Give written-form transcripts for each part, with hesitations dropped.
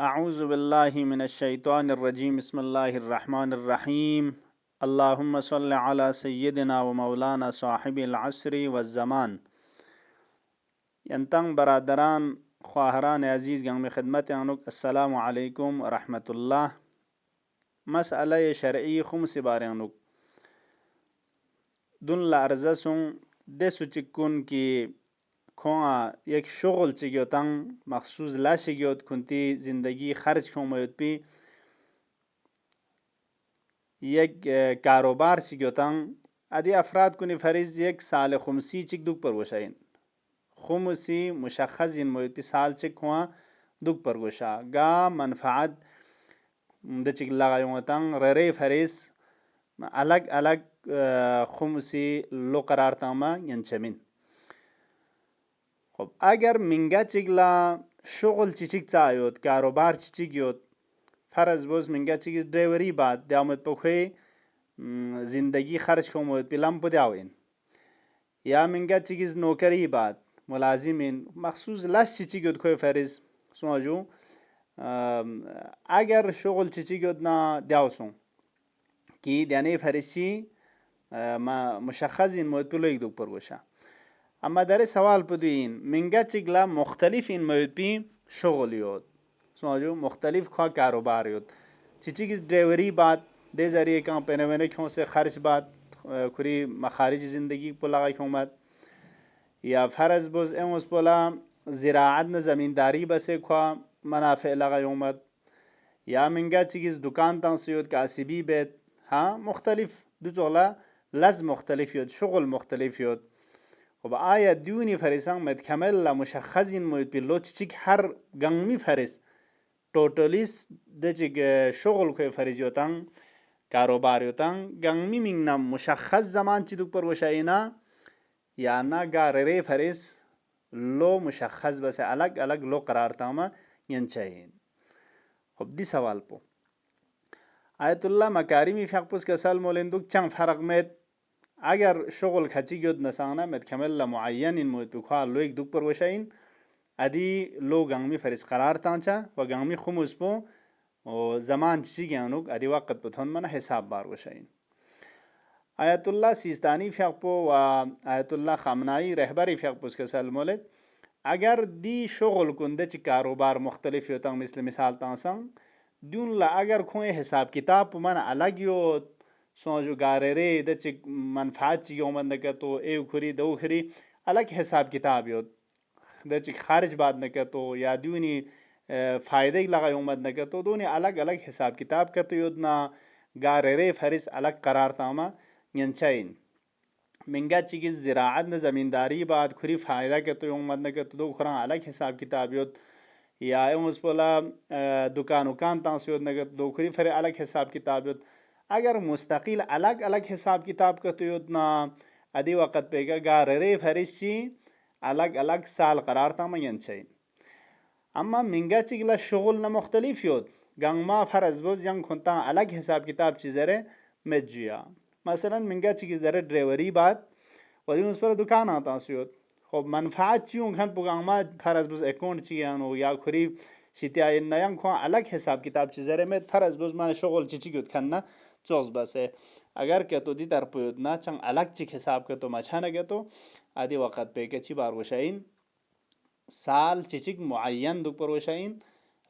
اعوذ باللہ من الشیطان الرجیم بسم اللہ الرحمن الرحیم اللہم صل علی سیدنا و مولانا صاحب العصر والزمان. ینتنگ برادران خواہران عزیز گنگ میں خدمت انک السلام علیکم ورحمۃ اللہ. مسئلہ شرعی خمس بارے انک دن لارزسون دسو چکن کی کھونا یک شغل چگیو تنگ مخصوص لا شگیوت کنتی زندگی خرچ کھو میوت پی یک کاروبار چگیو تنگ ادی افراد کنی فریز یک سال خمسی چک دوک پر وشاین خمسی مشخص ان میوت پی سال چک کھونا دوک پر وشا گا منفعت د چک لغایون تنگ رری فریز الگ الگ خمسی لو قرار تاما ینچمین. خب اگر منگا چگلا شغل چیچک چایوت کاروبار چیچگیوت فرض بوز منگا چیز ڈریوری بات دیامت پخوی زندگی خرچ کھوموت پیلم پو دیاوین یا منگا چیز نوکری بات ملازمین مخصوص لس چیچگیوت خوی فرض سمجھو اگر شغل چیچگیوت نا دیاوسون کی دیانی فرشی مشخص این موت پیلو ایک دوک پر گوشا. اما در سوال پدوین منگا چگلا مختلف این موت پی شغل یود سمجھو مختلف خواہ کاروبار یود چیز ڈریوری بات دے ذریعے کام پینے وینے کیوں سے خرچ بات کھری مخارج زندگی پو لگا کیوں مت یا فرض بوز ایموز پولا زراعت نا زمینداری بسے خواہ منافع لگا یومت یا منگا چیز دکان تان سیود کاسبی بیت ہاں مختلف دو چولا لز مختلف یود شغل مختلف یود. خب آیا دیونی فرسان متکمل لا مشخصین موید پی لو چیک ہر گنگمی فرس ٹوٹلیس د چیک شغل کوئی فرز یوتان کاروبار یوتان گنگمی منگنا مشخص زمان چی دوک پر وشاینا یا نا گا رے فرس لو مشخص بس الگ الگ لو قرار تاما ینچائین. خب دی سوال پو آیت اللہ مکارمی فیق پوس کسال مولندوک چند فرق میت اگر شغل کھچی گیود نسانا متکمل لا معین ان موید پی خواه لو ایک دوک پر وشاین ادی لو گنگمی فرس قرار تانچا و گنگمی خموز پو زمان چی گیانوک ادی وقت پتھون من حساب بار وشاین. آیت اللہ سیستانی فیق پو و آیت اللہ خامنائی رہبری فیق پوس کسال مولد اگر دی شغل کنده چی کاروبار مختلف یوتان مثال تانسان دیون لا اگر کوئی حساب کتاب من الگ یوت سوجو گارے رے د چک منفعت چی یومن نکتو ایو کھری دو کھری الگ حساب کتاب یوت د چک خارج بات نکتو یا دیونی فائدہ لگا یومن نکتو دونی الگ الگ حساب کتاب کتو یود نا گارے رے فرس الگ قرار تاما ینچائین. منگا چیز زراعت نا زمینداری بات کھری فائدہ کتو یومن نکتو دو کھران الگ حساب کتاب یوت یا ایموز پولا دکان تانسیود نکتو دو کھری فر الگ حساب کتاب یوت اگر مستقل الگ الگ حساب کتاب کتو یود نا ادی وقت پیگا گارے فرشی الگ الگ سال قرار تاما ینچائین. اما منگا چگلا شغل نا مختلف یود گنگ ما فرض بوز ینگ کھنتا الگ حساب کتاب چیزرے مجیا مثلا منگا چیز در ڈریوری بات و دیونس پر دکان آتا سیود خب منفعت چیون کھن پو گنگ ما فرض بوز اکونٹ چیانو یا کھری شیتیا ینگ کھوان الگ حساب کتاب چیزرے میں فرض بوز من شغل چیگیود کھننا چوز بسے اگر کہ تو دی در پیود نا چنگ الگ چیک حساب کہ تو مچھانا گے تو آدھی وقت پہ کہ چی بار وشائین سال چیچک معین دو پر وشائین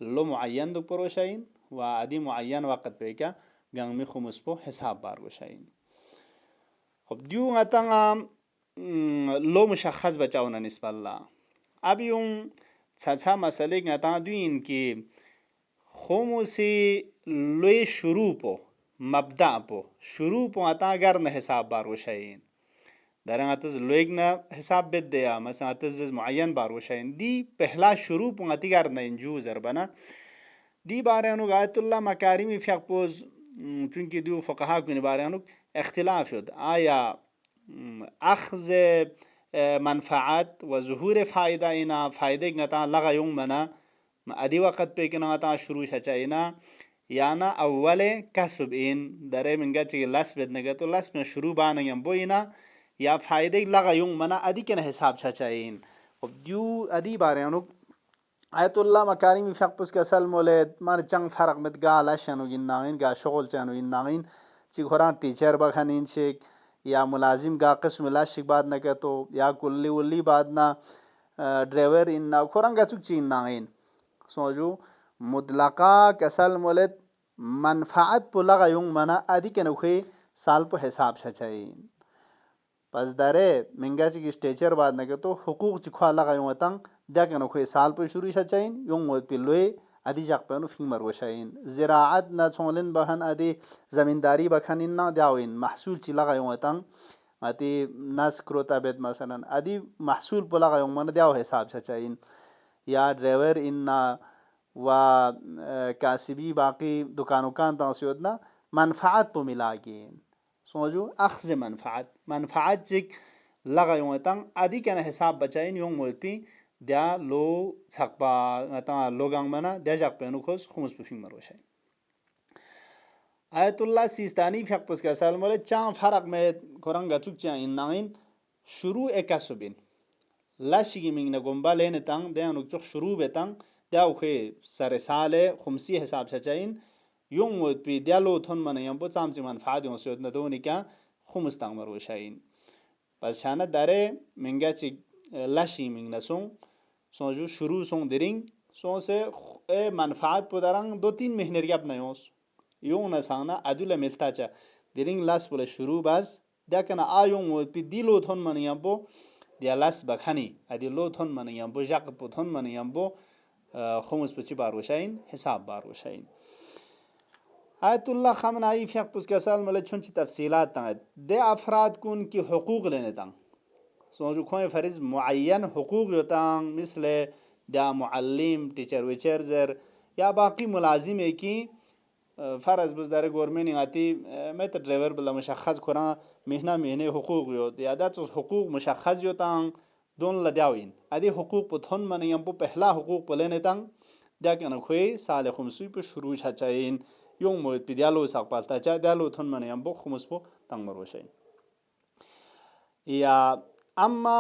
لو معین دو پر وشائین و آدھی معین وقت پہ کیا گنگمی خمس پو حساب بار وشائین. خب دیو غتنگا لو مشخص بچاونا نسب اللہ اب یوں چھا مسئلے غتنگا دوین کی خمسی لوی شروع پو مبدع پو شروع پو اتا گر نہ حساب بار وشائین درنگ اتز لویگ نہ حساب بد دیا مثلا اتز معین بار وشائین دی پہلا شروع پو اتی گر نہ انجو زربنا دی بارانو آیت اللہ مکارمی فیق پوز چونکہ دیو فقہا کنی بارانو اختلاف یود آیا اخذ منفعت و ظہور فائدہ اینا فائدہ گتا لگا یوں منا ادی وقت پہ کنا تا شروع چچائینا یا نا اول کسب این درے منگا چی لس بد نگا تو لس میں شروع بانگم بوینا یا فائدہ لگا یوں منا ادی کنا حساب چچائین. خب دیو ادی بارانو آیت الله مکارمی فق پس کسل مولد مار چنگ فرق مت گالا شنو گیناین گا شغل چنو گیناین چی خوران ٹیچر بخنین شک یا ملازم گا قسم لا شک بعد نہ کہ تو یا کلی ولی بعد نہ ڈرائیور ان خوران گا چک چین ناین سوجو مطلقا کسل مولد منفعت پو لگا یون منا ادی کنو خی سال پو حساب شچاین پس داره منگا چی ٹیچر بعد نہ کہ تو حقوق چ خوا لگا یون تنگ دکن خو سال پو شروع شچاین یون مود پلوی ادی جق پنو فین مروشاین زراعت نہ چھولن بہن ادی زمینداری بکھن نہ دیاوین محصول چی لگا یون تنگ اتی ناس کروتا بیت مثلا ادی محصول پو لگا یون من دیاو حساب شچاین یا ڈرائیور ان و کاسبی باقی دکانوں کان تاسیودنا منفعت پو ملا گین سوجو اخذ منفعت چک لگا یون تنگ ادی کنا حساب بچاین یون مود پی دیا لو چھکپا تا لوگان منا دیا جاک پینو خوش خمس پفین مروشای آیت الله سیستانی فق پس کا سال مول چان فرق میں کورنگا چک چان ان ناین شروع کسبین لاشی مینگ نگومبا لین تنگ دیا نو چک شروع بتنگ دیا اوخه سر سال خمسی حساب شچاین یون مود پی دیا لو تھون من یم بو چام چ منفعت یون سود ندونی کا خمس تنگ مروشاین پس شانه داره منگا چ لاشی مینگ نسون سوجو شروع سون درینگ سون سے منفعت پو درنگ 2-3 مہینہ ریاب نیوس یون نسانا ادولا ملتا چا درینگ لاس بولا شروع باز دیکن آیون مود پی دیلو تھون من یمبو دیا لاس بخانی ادی لو تھون من یمبو جاق پو تھون من یمبو خمس پچی باروشاین حساب باروشاین آیت اللہ خامن آئی فیق پس کے سال ملے چھنچی تفصیلات تنگ دے افراد کو ان کی حقوق لینے تنگ سوچو کوئی فرض معین حقوق یوتان مثل دا معلم ٹیچر ویچرزر یا باقی ملازم ہے کی فرض بزدار گورنمنٹ آتی میں تو ڈرائیور بلا مشخص کھورا مہینہ حقوق یوت یا دا حقوق مشخص یوتان دون لدیاوین ادی حقوق پتھون من یم پو پہلا حقوق پلنے تنگ دا کنا خوی سال خمسوی پو شروع چاچائین یون موت پی دیالو ساق پالتا چا دیالو تھون من یم پو خمس پو تنگ مروشین یا اما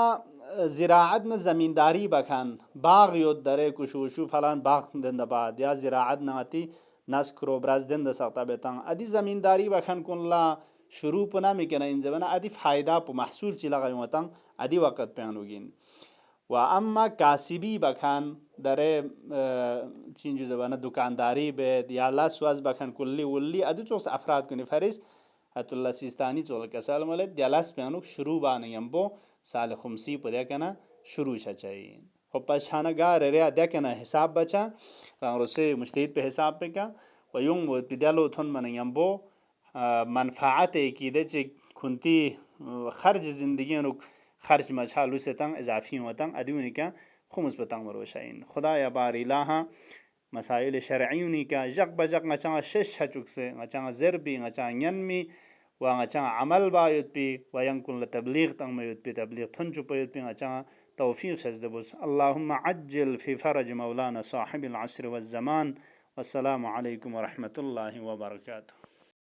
زراعت نہ زمینداری بکھن باغ یود درے کشوشو فلان باغ دند بعد یا زراعت نہ آتی نس کرو براز دند ساقتا بیتان ادی زمینداری بکھن کن لا شروع پنا میکنا ان زبنا ادی فائدہ پو محصول چی لگا یوتان ادی وقت پیانو گین و اما کاسبی بکھن درے چینجو زبنا دکانداری بیت یا لا سواز بکھن کلی ولی ادی چوس افراد کنی فرس آیت الله سیستانی چول کسال مولد دیالاس پیانو شروع بان یمبو سال خمسی پو دیکنا شروع چاچائین خب پس شانه گار ریا دیکنا حساب بچا رانگروسے مجتہد پہ حساب پہ کا و یون بود پی دیالو تھون من یمبو منفعت کی دے چی کھنتی خرج زندگی نو خرج مچھالو سے تنگ اضافی ہوتنگ ادیونی کا خمس پتنگ مروشائین خدا یا باری لاہا مسائل شرعیونی کا جق بجق نچاں شش چھچک سے نچاں زربی نچاں ینمی و نچاں عمل با یت پی و ینکن لتبلیغ تنگ میں یت پی تبلیغ تھن چپا یت پی نچاں توفیق شزدبوس اللہم عجل فی فرج مولانا صاحب العصر والزمان والسلام علیکم ورحمۃ اللہ وبرکاتہ.